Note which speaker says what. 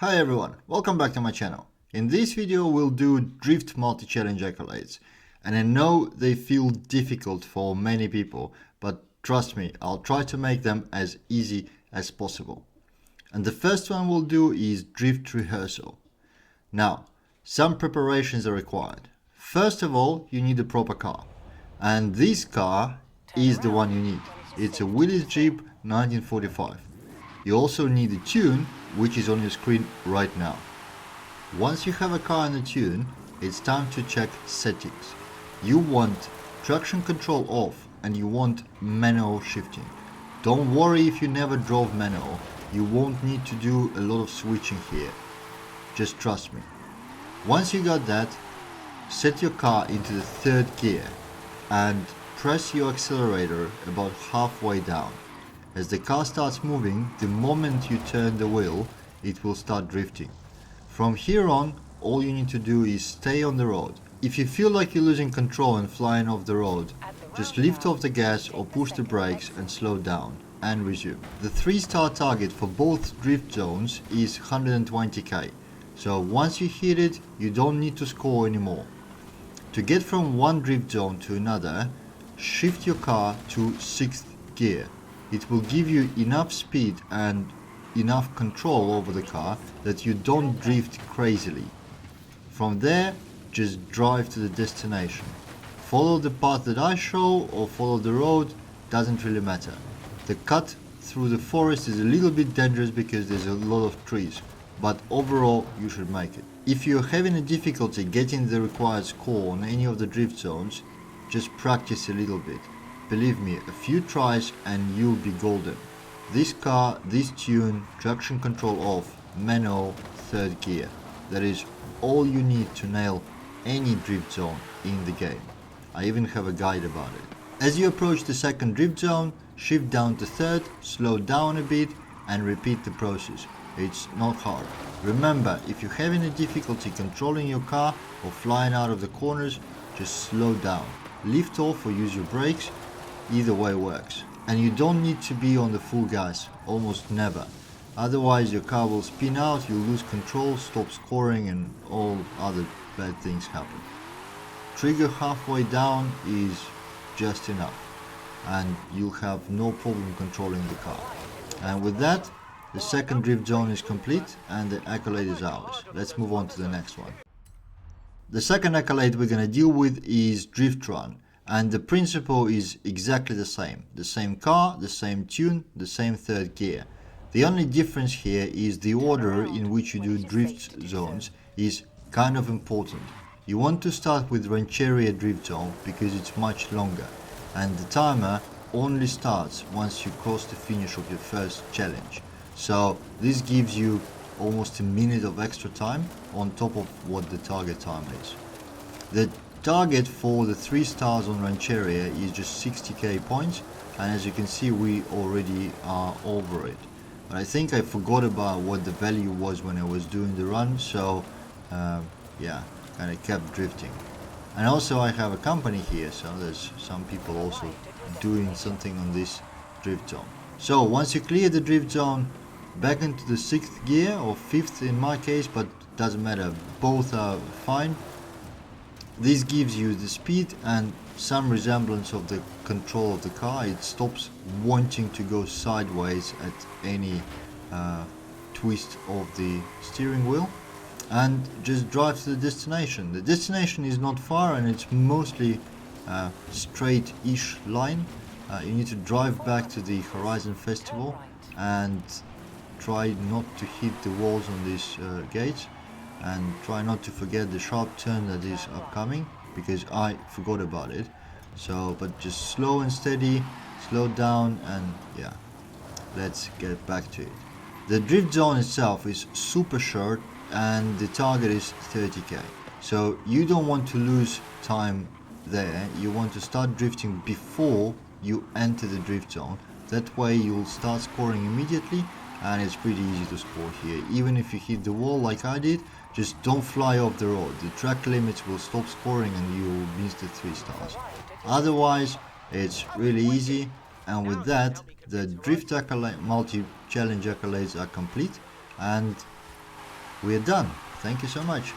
Speaker 1: Hi everyone, welcome back to my channel. In this video we'll do drift multi-challenge accolades, and I know they feel difficult for many people, but trust me, I'll try to make them as easy as possible. And the first one we'll do is drift rehearsal. Now, some preparations are required. First of all, you need a proper car, and this car is the one you need. It's a Willys Jeep 1945. You also need a tune, which is on your screen right now. Once you have a car and a tune, it's time to check settings. You want traction control off and you want manual shifting. Don't worry if you never drove manual, you won't need to do a lot of switching here. Just trust me. Once you got that, set your car into the third gear and press your accelerator about halfway down. As the car starts moving, the moment you turn the wheel, it will start drifting. From here on, all you need to do is stay on the road. If you feel like you're losing control and flying off the road, just lift off the gas or push the brakes and slow down and resume. The 3-star target for both drift zones is 120k. So once you hit it, you don't need to score anymore. To get from one drift zone to another, shift your car to 6th gear. It will give you enough speed and enough control over the car that you don't drift crazily. From there, just drive to the destination. Follow the path that I show or follow the road, doesn't really matter. The cut through the forest is a little bit dangerous because there's a lot of trees, but overall you should make it. If you're having a difficulty getting the required score on any of the drift zones, just practice a little bit. Believe me, a few tries and you'll be golden. This car, this tune, traction control off, manual, 3rd gear. That is all you need to nail any drift zone in the game. I even have a guide about it. As you approach the 2nd drift zone, shift down to 3rd, slow down a bit and repeat the process. It's not hard. Remember, if you're having a difficulty controlling your car or flying out of the corners, just slow down. Lift off or use your brakes. Either way works. And you don't need to be on the full gas, almost never. Otherwise your car will spin out, you'll lose control, stop scoring and all other bad things happen. Trigger halfway down is just enough and you'll have no problem controlling the car. And with that, the 2nd drift zone is complete and the accolade is ours. Let's move on to the next one. The 2nd accolade we're gonna deal with is drift run. And the principle is exactly the same. The same car, the same tune, the same 3rd gear. The only difference here is the order in which you do drift zones is kind of important. You want to start with Rancheria drift zone because it's much longer. And the timer only starts once you cross the finish of your first challenge. So this gives you almost a minute of extra time on top of what the target time is. The target for the 3 stars on Rancheria is just 60k points, and as you can see we already are over it. But I think I forgot about what the value was when I was doing the run, so yeah, kind of kept drifting. And also I have a company here, so there's some people also doing something on this drift zone. So once you clear the drift zone, back into the 6th gear or 5th in my case, but doesn't matter, both are fine. This gives you the speed and some resemblance of the control of the car. It stops wanting to go sideways at any twist of the steering wheel and just drives to the destination. The destination is not far and it's mostly straight-ish line. You need to drive back to the Horizon Festival and try not to hit the walls on these gates. And try not to forget the sharp turn that is upcoming because I forgot about it. So, but just slow and steady, slow down and yeah, let's get back to it. The drift zone itself is super short and the target is 30k. So you don't want to lose time there, you want to start drifting before you enter the drift zone. That way you'll start scoring immediately and it's pretty easy to score here. Even if you hit the wall like I did, just don't fly off the road. The track limits will stop scoring and you will miss the 3 stars. Otherwise, it's really easy. And with that, the drift accolade, multi-challenge accolades are complete. And we're done. Thank you so much.